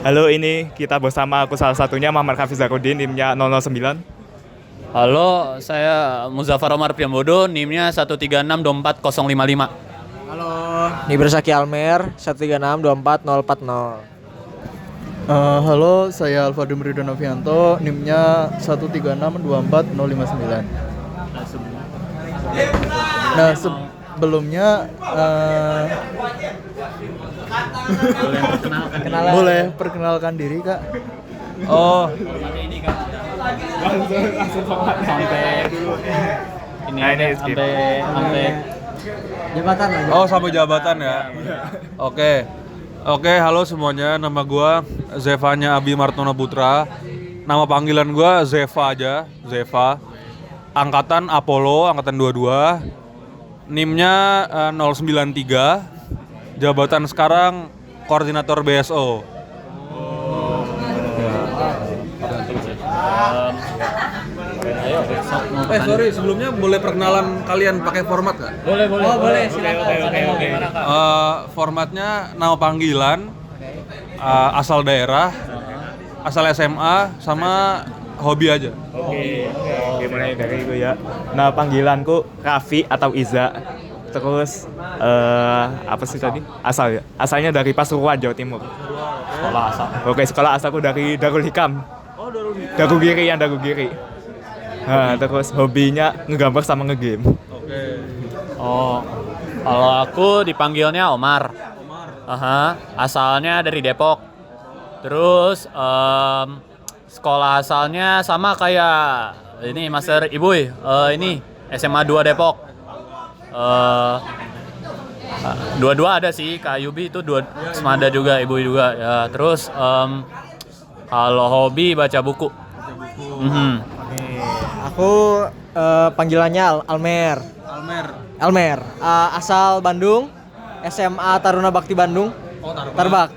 Halo, ini kita bersama aku salah satunya Muhammad Hafiz Zakudin, NIM-nya 009. Halo, saya Muzaffar Omar Priambodo, NIM-nya 136240055. Halo, Nibersaki Almer 1362440. Halo, saya Alfadum Ridho Novianto, NIM-nya 1362459. Nah, sebelumnya boleh perkenalkan diri, Kak? Oh, Sampai ini Nah, ini aja, skip. sampai Jabatan aja. oh sampai jabatan ya. Oke, halo semuanya. Nama gua Zevanya Abi Martono Putra. Nama panggilan gua Zeva aja, Zeva. Angkatan Apollo, angkatan 22. NIM-nya 093. Jabatan sekarang koordinator BSO. Sorry, sebelumnya boleh perkenalan kalian pakai format nggak? boleh. Oh, boleh, silakan. Formatnya nama panggilan, asal daerah, asal SMA, sama hobi aja. Oke, mulai dari gue ya. Nah, panggilanku Raffi atau Iza. Terus apa sih tadi? Asal ya. Asalnya dari Pasuruan, Jawa Timur. Sekolah asal. Oke, sekolah asalku dari Darul Hikam. Dagu Giri. Nah, terus hobinya ngegambar sama ngegame. Oh, kalau aku dipanggilnya Omar. Aha, asalnya dari Depok. Terus sekolah asalnya sama kayak ini Master Ibuy. Ini SMA 2 Depok. Dua-dua ada sih, Kak Yubi itu dua semada juga, Ibu juga ya. Terus kalau hobi baca buku. Aku panggilannya Almer. Almer. Asal Bandung, SMA Taruna Bakti Bandung. Oh, Tarbak.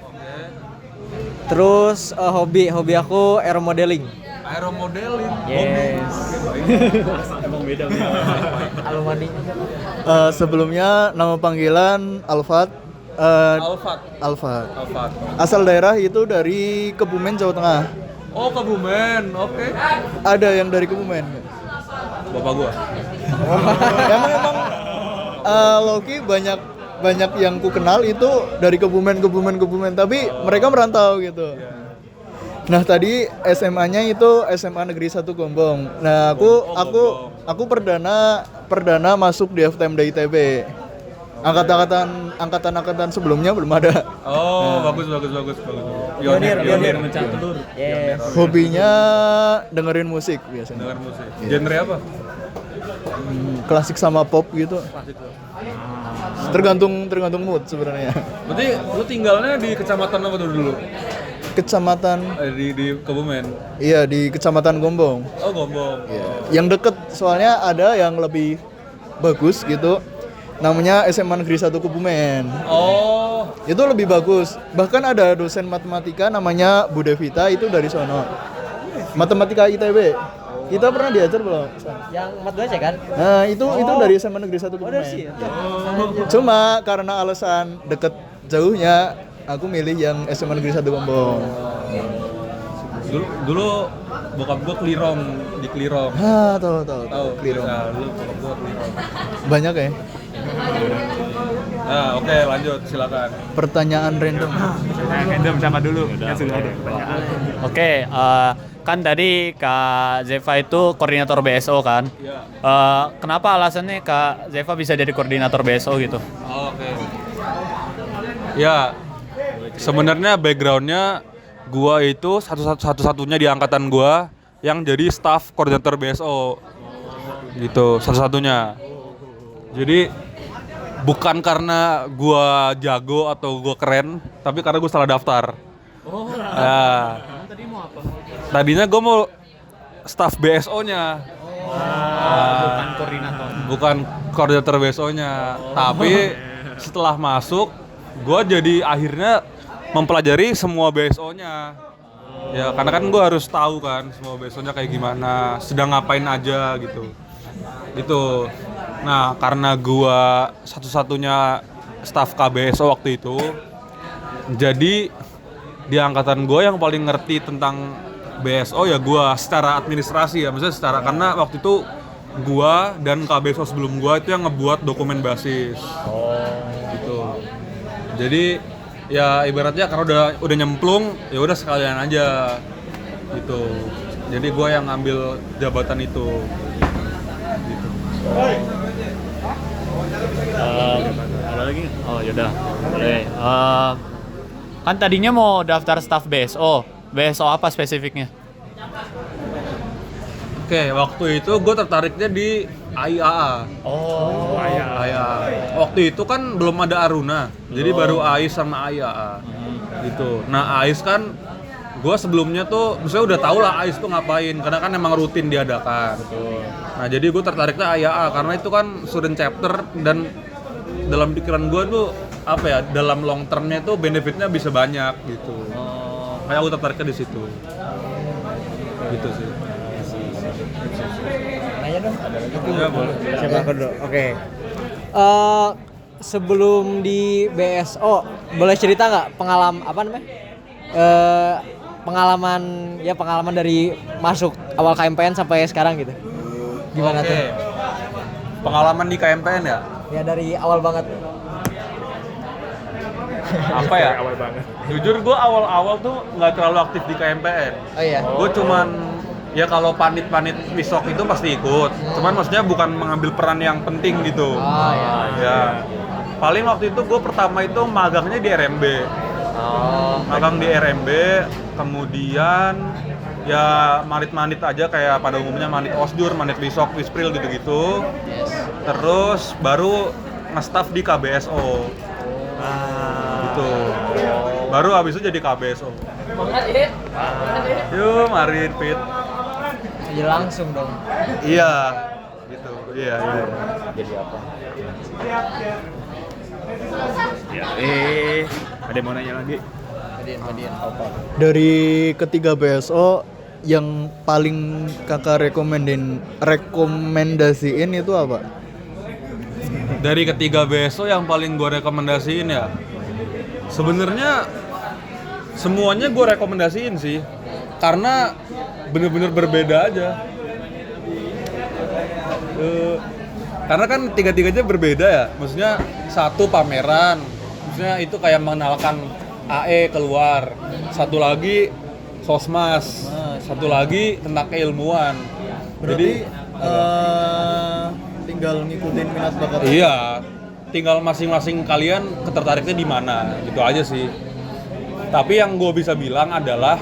Terus hobi aku aeromodeling. Aeromodeling. Yes. Alumni. Sebelumnya nama panggilan Alfat. Alfat. Asal daerah itu dari Kebumen, Jawa Tengah. Oh, Kebumen. Oke. Ada yang dari Kebumen. Bapak gua. Emang Loki banyak yang ku kenal itu dari Kebumen, tapi mereka merantau gitu. Nah, tadi SMA-nya itu SMA Negeri 1 Gombong. Nah, aku perdana masuk di FTMD ITB. Angkatan sebelumnya belum ada. Oh, bagus. Pionir mencari telur. Yes. Hobinya dengerin musik biasanya. Dengar musik. Genre apa? Klasik sama pop gitu. Tergantung mood sebenarnya. Berarti lu tinggalnya di kecamatan apa tuh dulu? Kecamatan, Di Kebumen. iya di Kecamatan Gombong. Oh, Gombong. Yang deket, soalnya ada yang lebih bagus gitu. Namanya SMA Negeri 1 Kebumen. Oh, Itu lebih bagus. Bahkan ada dosen matematika namanya Bu Devita, itu dari sono. Matematika ITB. Kita pernah diajar belum? Yang mat 2 aja kan? Nah, itu dari SMA Negeri 1 Kebumen. sih. Cuma karena alasan deket jauhnya, aku milih yang SMA Negeri 1 Gombong. dulu bokap gua di Klirong. Tahu. Klirong. Nah, dulu bokap gua Klirong. Banyak ya? Nah, oke, lanjut, silakan. Pertanyaan random. Random sama dulu. Ya sudah ada pertanyaan. Oke, kan tadi Kak Zeva itu koordinator BSO kan? Iya. Kenapa alasannya Kak Zeva bisa jadi koordinator BSO gitu? Oke. Ya, sebenarnya backgroundnya gua itu satu-satunya di angkatan gua yang jadi staff koordinator BSO. Gitu, satu-satunya. Jadi bukan karena gua jago atau gua keren, tapi karena gua salah daftar. Oh, tadi mau apa? Tadinya gua mau staff BSO-nya. Bukan koordinator. Bukan koordinator BSO-nya, tapi setelah masuk gua jadi akhirnya mempelajari semua BSO-nya. Ya, karena kan gua harus tahu kan semua BSO-nya kayak gimana, sedang ngapain aja gitu. Gitu. Nah, karena gua satu-satunya staf KBSO waktu itu, jadi di angkatan gue yang paling ngerti tentang BSO ya gue secara administrasi ya, maksudnya secara karena waktu itu gue dan KBSO sebelum gue itu yang ngebuat dokumen basis. Gitu. Jadi ya ibaratnya karena udah nyemplung ya udah sekalian aja gitu. Jadi gue yang ngambil jabatan itu. Gitu. Ada lagi? Oh yaudah. Boleh. Kan tadinya mau daftar staff BSO. BSO apa spesifiknya? Oke, waktu itu gue tertariknya di AIAA. Oh, AIAA. Waktu itu kan belum ada Aruna, jadi baru AIS sama AIAA. Gitu. Nah AIS kan, gue sebelumnya tuh, misalnya udah tau lah AIS tuh ngapain, karena kan emang rutin diadakan. Nah jadi gue tertariknya AIAA, karena itu kan student chapter dan dalam pikiran gue tuh apa ya, dalam long termnya tuh benefitnya bisa banyak gitu. Kayak gue tertariknya di situ. Gitu sih. Nanya dong. Ya, boleh. Siapa aku dulu? Oke. Sebelum di BSO, boleh cerita nggak pengalaman dari masuk awal KMPN sampai sekarang gitu? Gimana tuh? Pengalaman di KMPN ya? Ya dari awal banget. Apa ya? Awal banget. Jujur gue awal-awal tuh nggak terlalu aktif di KMPN. Oh iya. Gue cuman ya kalau panit-panit wisok itu pasti ikut. Cuman maksudnya bukan mengambil peran yang penting gitu. Oh iya. Ya. Paling waktu itu gue pertama itu magangnya di RMB. Magang di RMB, kemudian ya manit-manit aja kayak pada umumnya manit osjur, manit wisok, wispril gitu-gitu. Terus baru nge-staff di KBSO. Gitu. Baru habis itu jadi KBSO. Yuk, marin Pit. Jadi langsung dong. Iya. Gitu. Iya. Jadi apa? Ya, ada yang mau nanya lagi? Hadian apa? Dari ketiga BSO yang paling kakak rekomendasiin itu apa? Dari ketiga BSO yang paling gue rekomendasiin ya, sebenarnya semuanya gue rekomendasiin sih, karena bener-bener berbeda aja. Karena kan tiga-tiganya berbeda ya, maksudnya satu pameran, maksudnya itu kayak mengenalkan AE keluar, satu lagi sosmas, satu lagi tentang keilmuan. Berarti tinggal ngikutin minat bakat. Iya, tinggal masing-masing kalian ketertariknya di mana, gitu aja sih. Tapi yang gue bisa bilang adalah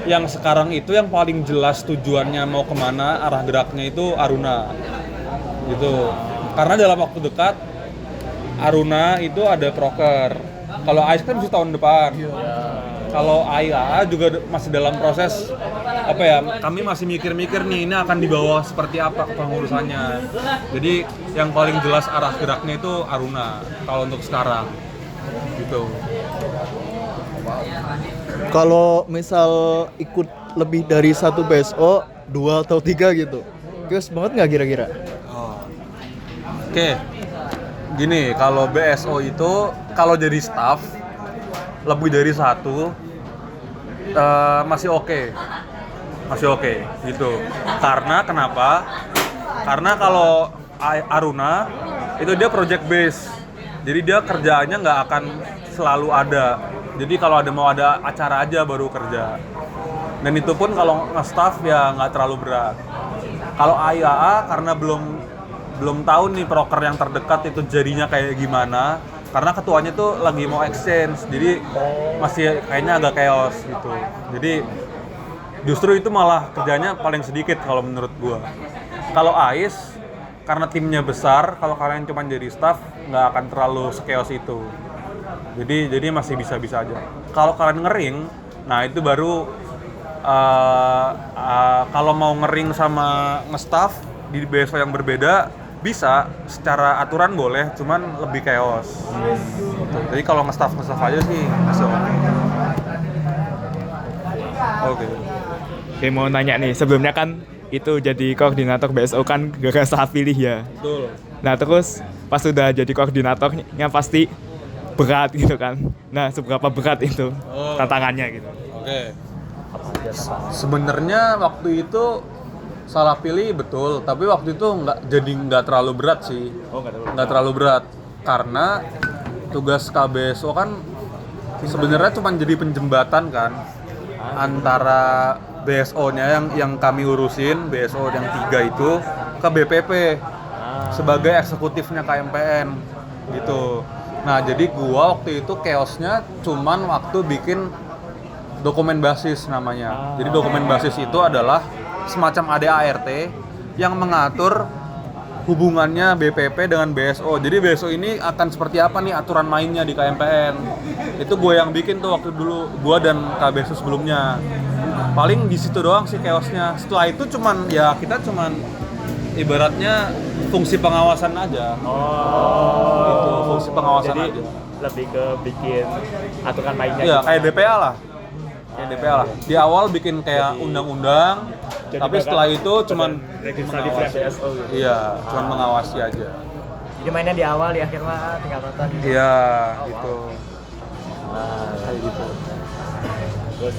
yang sekarang itu yang paling jelas tujuannya mau kemana, arah geraknya itu Aruna, gitu. Karena dalam waktu dekat Aruna itu ada proker. Kalau AIS kan masih tahun depan. Kalau AIAA juga masih dalam proses apa ya? Kami masih mikir-mikir nih ini akan dibawa seperti apa pengurusannya. Jadi yang paling jelas arah geraknya itu Aruna kalau untuk sekarang. Gitu. Kalau misal ikut lebih dari satu BSO, 2 atau 3 gitu, gas banget nggak kira-kira? Oke, gini, kalau BSO itu kalau jadi staff lebih dari satu masih oke gitu. Karena kenapa? Karena kalau Aruna itu dia project base, jadi dia kerjaannya nggak akan selalu ada. Jadi kalau mau ada acara aja baru kerja. Dan itu pun kalau nge-staff ya nggak terlalu berat. Kalau AIAA karena belum tahu nih proker yang terdekat itu jadinya kayak gimana, karena ketuanya tuh lagi mau exchange, jadi masih kayaknya agak chaos gitu. Jadi justru itu malah kerjanya paling sedikit kalau menurut gua. Kalau AIS karena timnya besar, kalau kalian cuma jadi staff nggak akan terlalu se-chaos itu. Jadi masih bisa-bisa aja. Kalau kalian ngering, nah itu baru kalau mau ngering sama nge-staff di BSO yang berbeda bisa, secara aturan boleh, cuman lebih chaos. Jadi kalau nge-staff aja sih masih oke. Oke, mau nanya nih, sebelumnya kan itu jadi koordinator BSO kan gak salah pilih ya. Betul. Nah terus pas sudah jadi koordinatornya pasti berat gitu kan. Nah, seberapa berat itu tantangannya gitu. Oke. Sebenarnya waktu itu salah pilih betul, tapi waktu itu nggak terlalu berat sih. Nggak terlalu berat karena tugas KBSO kan sebenarnya cuma jadi penjembatan kan antara BSO-nya yang kami urusin, BSO yang 3 itu ke BPP sebagai eksekutifnya KMPN gitu. Nah, jadi gua waktu itu chaosnya cuman waktu bikin dokumen basis namanya. Jadi dokumen basis itu adalah semacam ADART yang mengatur hubungannya BPP dengan BSO. Jadi BSO ini akan seperti apa nih aturan mainnya di KMPN. Itu gue yang bikin tuh waktu dulu, gue dan KBSO sebelumnya. Paling di situ doang sih chaosnya. Setelah itu kita cuman ibaratnya fungsi pengawasan aja. Gitu, fungsi pengawasan Jadi, aja. lebih ke bikin aturan mainnya. Iya, kayak DPA lah. Kayak DPA lah. Di awal bikin kayak undang-undang, tapi setelah itu cuman legislatif BSO gitu. iya, cuman mengawasi aja. Jadi mainnya di awal, di akhir mah tinggal nonton. Iya, gitu. Kayak gitu. Terus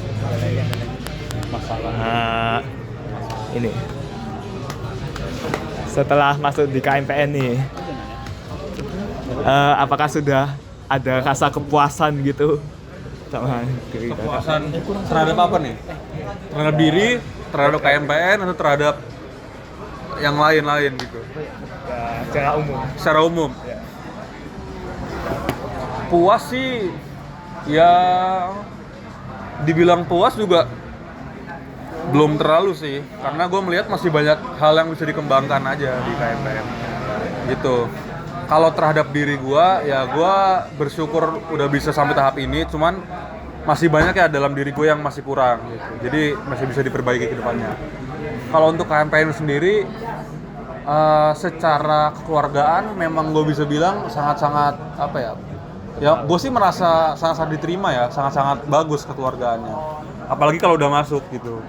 Masalah. Ini setelah masuk di KMPN nih, apakah sudah ada rasa kepuasan gitu sama diri kakak? Kepuasan terhadap apa nih? Terhadap diri, terhadap KMPN, atau terhadap yang lain-lain gitu? Ya, secara umum. Secara umum. Ya. Puas sih, ya dibilang puas juga belum terlalu sih, karena gue melihat masih banyak hal yang bisa dikembangkan aja di KMPN gitu. Kalau terhadap diri gue, ya gue bersyukur udah bisa sampai tahap ini, cuman masih banyak ya dalam diri gue yang masih kurang gitu. Jadi masih bisa diperbaiki ke depannya. Kalau untuk KMPN sendiri, secara kekeluargaan memang gue bisa bilang sangat-sangat apa ya? Ya gue sih merasa sangat-sangat diterima ya, sangat-sangat bagus kekeluargaannya. Apalagi kalau udah masuk gitu.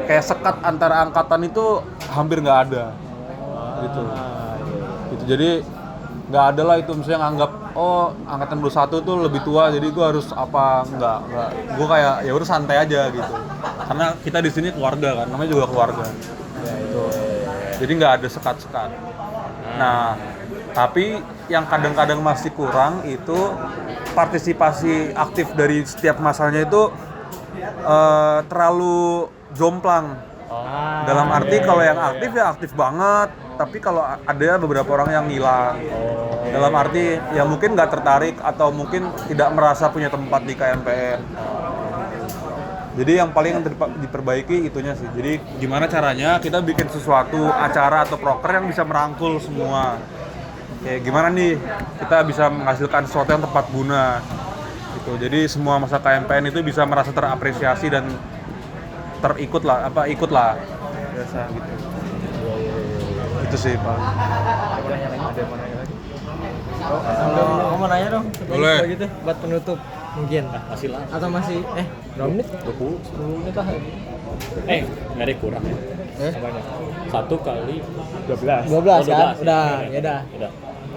Kayak sekat antara angkatan itu hampir nggak ada gitu. Jadi nggak ada lah itu misalnya nganggap angkatan 21 tuh lebih tua jadi gue harus apa, enggak. Gue kayak ya udah santai aja gitu. Karena kita di sini keluarga kan, namanya juga keluarga. Gitu. Jadi nggak ada sekat-sekat. Nah, tapi yang kadang-kadang masih kurang itu partisipasi aktif dari setiap masalahnya itu terlalu jomplang. Dalam arti kalau yang aktif ya aktif banget, tapi kalau ada beberapa orang yang hilang. Dalam arti ya mungkin nggak tertarik atau mungkin tidak merasa punya tempat di KMPN. Jadi yang paling diperbaiki itunya sih. Jadi gimana caranya kita bikin sesuatu acara atau proker yang bisa merangkul semua. Kayak gimana nih kita bisa menghasilkan sesuatu yang tepat guna. Gitu. Jadi semua masa KMPN itu bisa merasa terapresiasi dan ikut lah biasa gitu. Itu sih Pak. Kamu mau nanya dong? Boleh. Gitu, buat penutup mungkin. Masih lah. Atau masih berapa menit? 10 menit lah. Nggak ada kurang ya. Banyak. 1 kali 12. 12 kan? 12, Udah, ya. ya udah. Udah.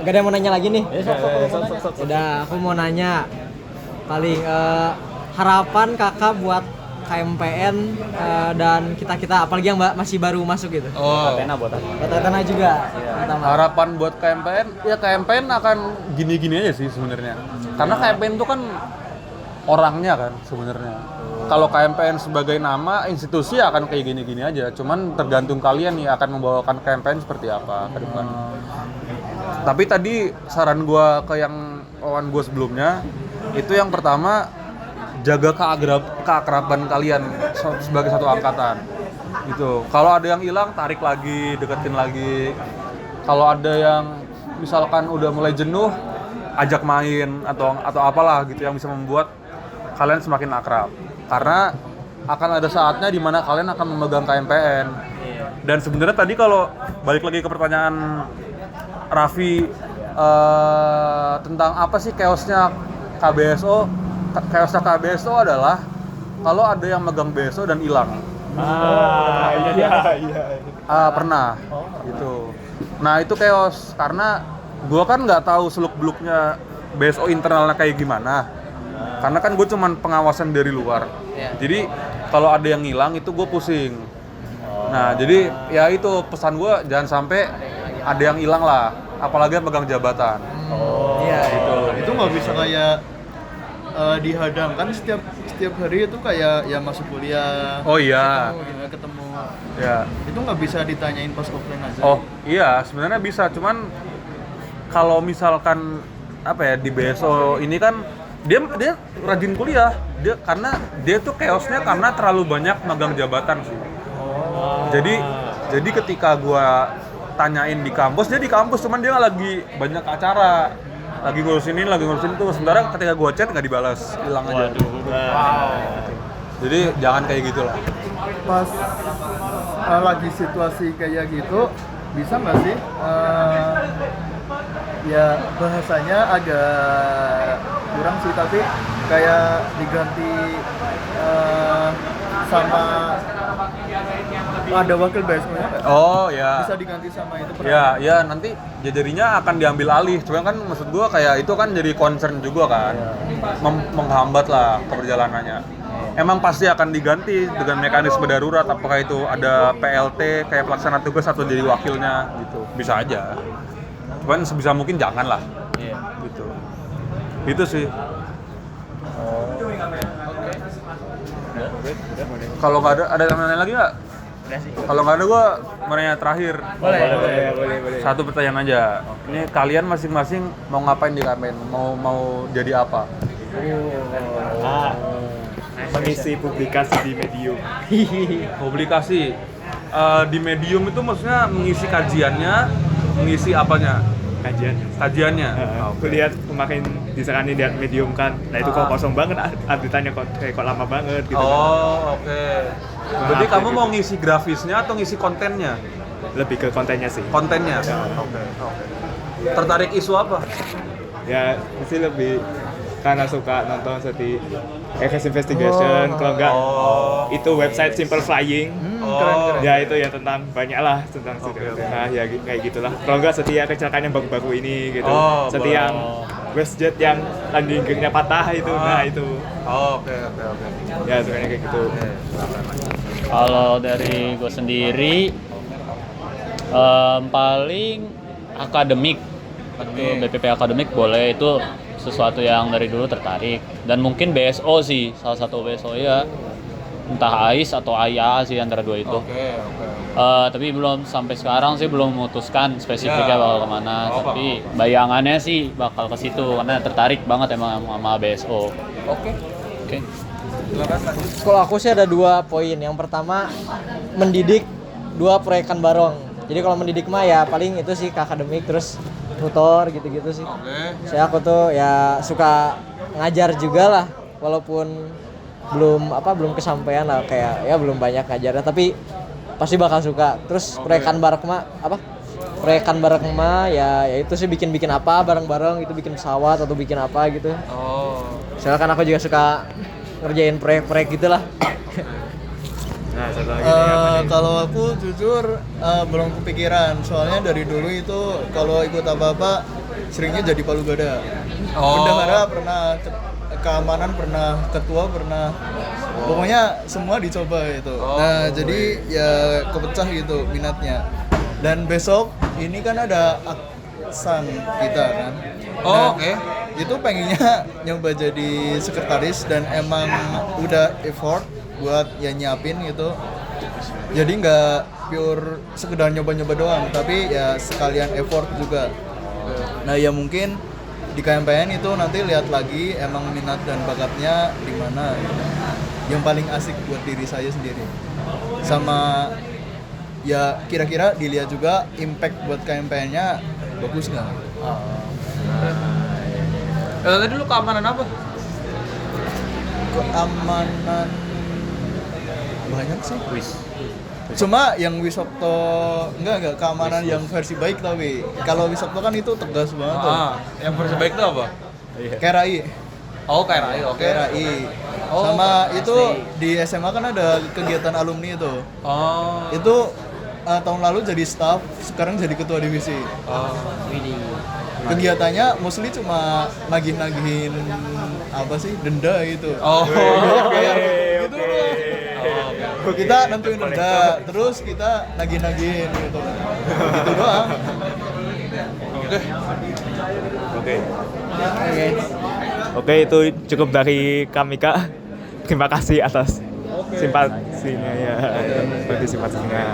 Gak ada yang mau nanya lagi nih? Sok. Udah, aku mau nanya paling harapan kakak buat KMPN dan kita apalagi yang masih baru masuk gitu. Katena buat apa? Buat Tatana juga. Pertama. Harapan buat KMPN, ya KMPN akan gini-gini aja sih sebenarnya. Karena KMPN itu kan orangnya kan sebenarnya. Kalau KMPN sebagai nama institusi akan kayak gini-gini aja. Cuman tergantung kalian nih akan membawakan KMPN seperti apa ke depan. Tapi tadi saran gua ke yang kawan gua sebelumnya, itu yang pertama jaga keakraban kalian sebagai satu angkatan. Gitu. Kalau ada yang hilang, tarik lagi, deketin lagi. Kalau ada yang misalkan udah mulai jenuh, ajak main atau apalah gitu yang bisa membuat kalian semakin akrab. Karena akan ada saatnya di mana kalian akan memegang KMPN. Dan sebenarnya tadi kalau balik lagi ke pertanyaan Raffi tentang apa sih chaosnya KBSO? Chaosnya KBSO adalah kalau ada yang megang BSO dan hilang. Pernah gitu. Nah itu chaos karena gue kan nggak tahu seluk beluknya BSO internalnya kayak gimana. Karena kan gue cuman pengawasan dari luar. Jadi kalau ada yang hilang itu gue pusing. Nah, jadi ya itu pesan gue, jangan sampai ada yang hilang lah, apalagi yang pegang jabatan. Iya. Gitu. Itu nggak bisa kayak dihadangkan setiap hari itu kayak ya masuk kuliah. Oh iya. Ketemu. Ya. Itu nggak bisa ditanyain pas offline aja. Oh iya, sebenarnya bisa, cuman kalau misalkan apa ya di BSO ini kan dia rajin kuliah, karena dia tuh chaosnya karena terlalu banyak magang jabatan sih. Jadi ketika gua tanyain di kampus, dia di kampus cuman dia lagi banyak acara, lagi ngurusin ini, lagi ngurusin itu. Sementara ketika gua chat nggak dibalas, hilang aja. Jadi jangan kayak gitulah. Pas lagi situasi kayak gitu, bisa nggak sih ya bahasanya agak kurang sih, tapi kayak diganti sama ada wakil BSO-nya nggak? Oh ya. Bisa diganti sama itu Ya nanti jadinya akan diambil alih. Cuma kan maksud gua kayak itu kan jadi concern juga kan, menghambat lah keberjalanannya. Emang pasti akan diganti dengan mekanisme darurat. Apakah itu ada PLT kayak pelaksana tugas atau jadi wakilnya gitu? Bisa aja. Cuman sebisa mungkin jangan lah. Gitu. Itu sih. Kalau nggak ada yang nanya lagi nggak? Kalau nggak ada, gue mau nanya terakhir. Boleh. Satu pertanyaan aja. Ini kalian masing-masing mau ngapain di Kamen? Mau jadi apa? Mengisi publikasi di Medium. Publikasi di Medium itu maksudnya mengisi kajiannya, mengisi apanya? Kajiannya. Aku lihat kemarin disarani lihat Medium kan. Nah itu kok kosong banget update-nya kok lama banget gitu. Oh, oke. Berarti kamu mau ngisi grafisnya atau ngisi kontennya? Lebih ke kontennya sih. Kontennya. Oke. Tertarik isu apa? Ya sih lebih karena suka nonton seperti Case Investigation, kalau enggak itu website Simple Flying. Keren. Ya itu ya tentang banyak lah tentang nah ya kayak gitulah. Kalau enggak setia kecelakaan yang baru-baru ini gitu. Setia yang WestJet yang landing gearnya patah itu. Nah itu. Oke. Ya sebenarnya kayak gitu. Kalau dari gue sendiri paling akademik. BPP akademik boleh, itu sesuatu yang dari dulu tertarik. Dan mungkin BSO sih, salah satu BSO ya. Entah AIS atau AIA sih antara dua itu. Tapi belum sampai sekarang sih belum memutuskan spesifiknya bakal kemana. Tapi bayangannya sih bakal ke situ karena tertarik banget emang sama BSO. Oke. Kalau aku sih ada 2 poin. Yang pertama, mendidik 2 proyekan bareng. Jadi kalau mendidik mah ya paling itu sih ke akademik, terus tutor gitu-gitu sih. Saya aku tuh ya suka ngajar juga lah, walaupun belum kesampaian lah, kayak ya belum banyak ngajarnya, tapi pasti bakal suka. Terus proyekan bareng mah ya itu sih bikin apa bareng-bareng, itu bikin pesawat atau bikin apa gitu. Soalnya kan aku juga suka ngerjain proyek-proyek gitulah. Nah, kalau aku jujur belum kepikiran, soalnya dari dulu itu kalau ikut apa-apa seringnya jadi palu gada. Bendahara pernah, keamanan pernah, ketua pernah, pokoknya semua dicoba itu. Nah jadi ya kepecah gitu minatnya. Dan besok ini kan ada aksan kita kan. Itu pengennya nyoba jadi sekretaris dan emang udah effort buat ya nyiapin gitu. Jadi nggak pure sekedar nyoba-nyoba doang, tapi ya sekalian effort juga. Nah ya mungkin di KMPN itu nanti lihat lagi emang minat dan bakatnya di mana yang paling asik buat diri saya sendiri. Sama ya kira-kira dilihat juga impact buat KMPN-nya bagus nggak? Tadi lu keamanan apa? Keamanan banyak sih. Cuma yang Wisopto enggak keamanan yang versi baik, tapi kalau Wisopto kan itu tegas banget tuh. Yang versi baik itu apa? KRI. KRI, oke. KRI. Sama itu di SMA kan ada kegiatan alumni itu. Itu tahun lalu jadi staff, sekarang jadi ketua divisi. kegiatannya mostly cuma nagih-nagihin apa sih denda gitu. Oh. Bayar gitu doang. Kita nentuin denda, terus kita nagih-nagihin gitu. Gitu doang. Oke, itu cukup dari kami Kak. Terima kasih atas simpatinya ya. Simpatinya.